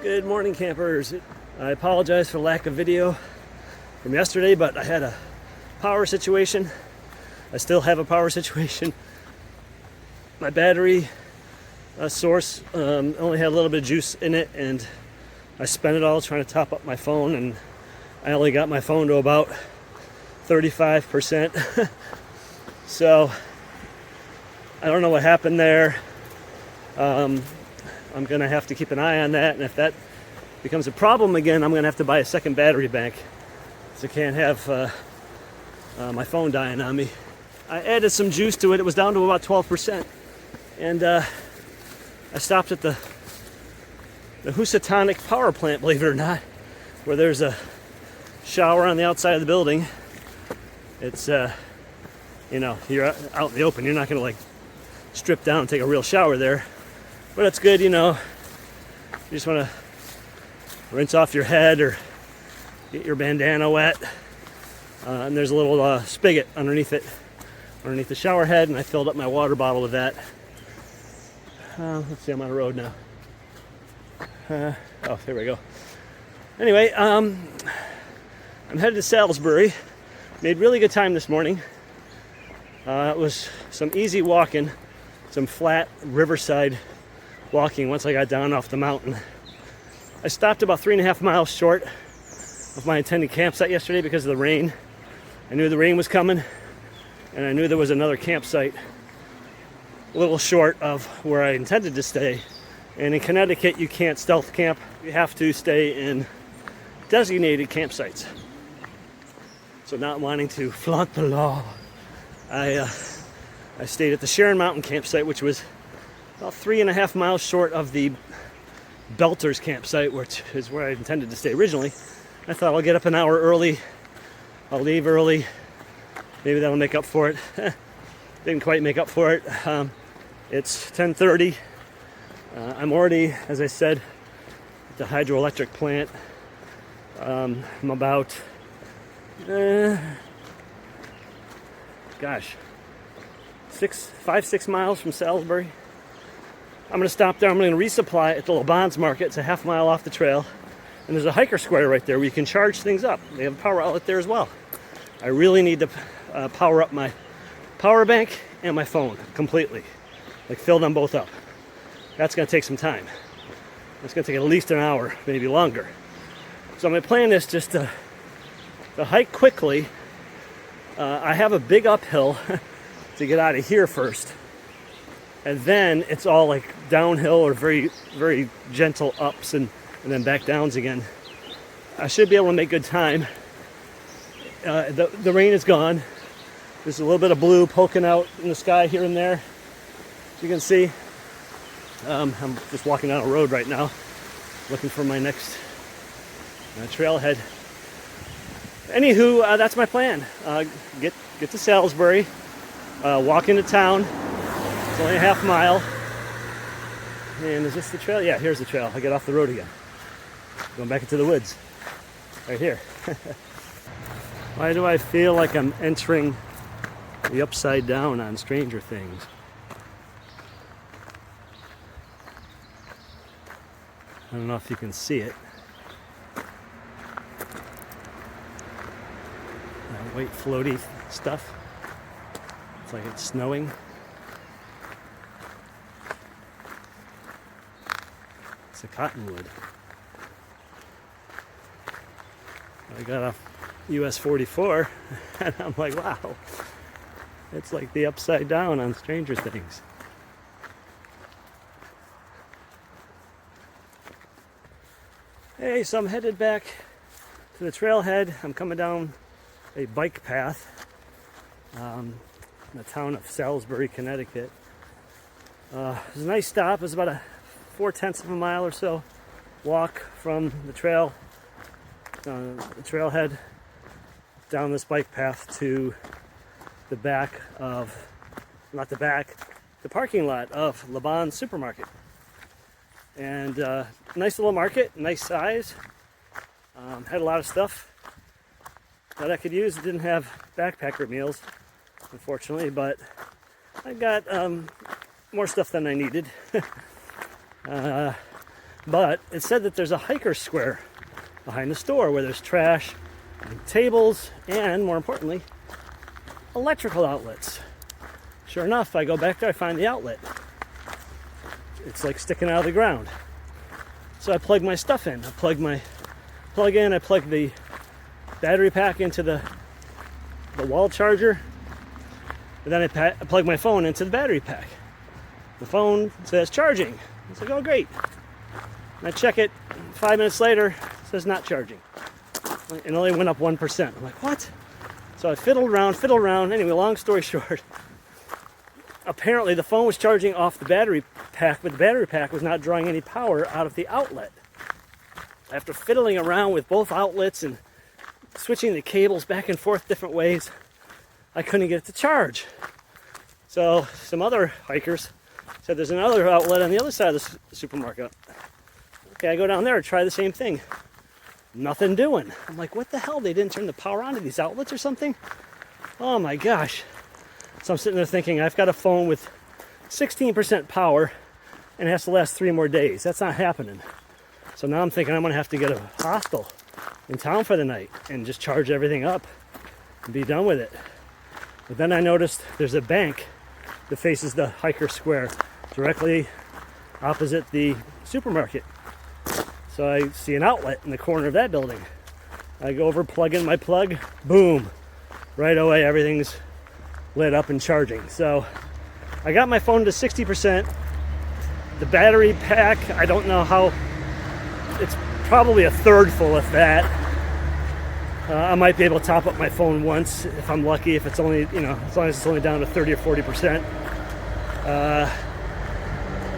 Good morning, campers. I apologize for lack of video from yesterday, but I had a power situation. I still have a power situation. My battery source only had a little bit of juice in it, and I spent it all trying to top up my phone, and I only got my phone to about 35%. So I don't know what happened there. I'm gonna have to keep an eye on that, and if that becomes a problem again, I'm gonna have to buy a second battery bank, so I can't have my phone dying on me. I added some juice to it. It was down to about 12%, and I stopped at the Housatonic power plant, believe it or not, where there's a shower on the outside of the building. It's you know, you're out in the open, you're not gonna like strip down and take a real shower there. But it's good, you know, you just want to rinse off your head or get your bandana wet. And there's a little spigot underneath the shower head, and I filled up my water bottle with that. Let's see, I'm on the road now. Oh, there we go. Anyway, I'm headed to Salisbury. Made really good time this morning. It was some easy walking, some flat riverside walking once I got down off the mountain. I stopped about 3.5 miles short of my intended campsite yesterday because of the rain. I knew the rain was coming, and I knew there was another campsite a little short of where I intended to stay. And in Connecticut, you can't stealth camp. You have to stay in designated campsites. So not wanting to flaunt the law, I stayed at the Sharon mountain campsite, which was about 3.5 miles short of the Belters campsite, which is where I intended to stay originally. I thought I'll get up an hour early, I'll leave early, maybe that'll make up for it. Didn't quite make up for it. It's 10:30. I'm already, as I said, at the hydroelectric plant. I'm about, 5-6 miles from Salisbury. I'm going to stop there. I'm going to resupply at the LeBon's Market. It's a half mile off the trail. And there's a hiker square right there where you can charge things up. They have a power outlet there as well. I really need to power up my power bank and my phone completely. Like fill them both up. That's going to take some time. It's going to take at least an hour, maybe longer. So my plan is just to hike quickly. I have a big uphill to get out of here first. And then it's all like downhill or very, very gentle ups and then back downs again. I should be able to make good time. The rain is gone. There's a little bit of blue poking out in the sky here and there. You can see. I'm just walking down a road right now, looking for my next trailhead. Anywho, that's my plan. Get to Salisbury, walk into town. It's only a half mile. And is this the trail? Yeah, here's the trail. I get off the road again. Going back into the woods. Right here. Why do I feel like I'm entering the upside down on Stranger Things? I don't know if you can see it. That white floaty stuff. It's like it's snowing. It's a cottonwood. I got off US 44 and I'm like, wow, it's like the upside down on Stranger Things. Hey, so I'm headed back to the trailhead. I'm coming down a bike path in the town of Salisbury, Connecticut. It was a nice stop. It was about a 0.4 mile or so walk from the trailhead down this bike path to the back of, the parking lot of LeBon's supermarket. And nice little market, nice size. Had a lot of stuff that I could use. It didn't have backpacker meals, unfortunately, but I got more stuff than I needed. But it said that there's a hiker square behind the store where there's trash and tables and, more importantly, electrical outlets. Sure enough, I go back there, I find the outlet. It's like sticking out of the ground. So I plug my stuff in. I plug the battery pack into the wall charger, and then I plug my phone into the battery pack. The phone says charging. It's like, oh great. And I check it 5 minutes later, it says not charging. It only went up 1%. I'm like, what? So I fiddled around. Anyway, long story short, apparently the phone was charging off the battery pack, but the battery pack was not drawing any power out of the outlet. After fiddling around with both outlets and switching the cables back and forth different ways, I couldn't get it to charge. So some other hikers said there's another outlet on the other side of the supermarket. Okay, I go down there and try the same thing. Nothing doing. I'm like, what the hell? They didn't turn the power on to these outlets or something? Oh my gosh. So I'm sitting there thinking, I've got a phone with 16% power and it has to last 3 more days. That's not happening. So now I'm thinking I'm going to have to get a hostel in town for the night and just charge everything up and be done with it. But then I noticed there's a bank that faces the hiker square directly opposite the supermarket. So I see an outlet in the corner of that building. I go over, plug in my plug, boom. Right away everything's lit up and charging. So I got my phone to 60%. The battery pack, I don't know how, it's probably a third full if that. I might be able to top up my phone once if I'm lucky, if it's only, as long as it's only down to 30 or 40%.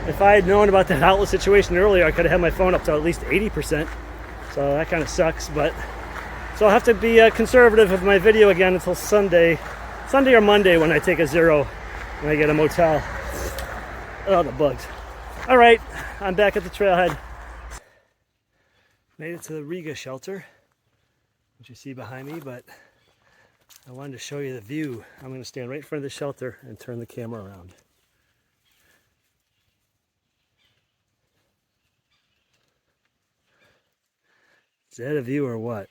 If I had known about that outlet situation earlier, I could have had my phone up to at least 80%. So that kind of sucks, but so I'll have to be conservative with my video again until Sunday or Monday when I take a zero and I get a motel. Oh, the bugs. All right, I'm back at the trailhead. Made it to the Riga shelter, which you see behind me, but I wanted to show you the view. I'm going to stand right in front of the shelter and turn the camera around. Is that a view or what?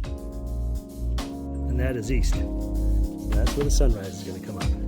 And that is east. That's where the sunrise is going to come up.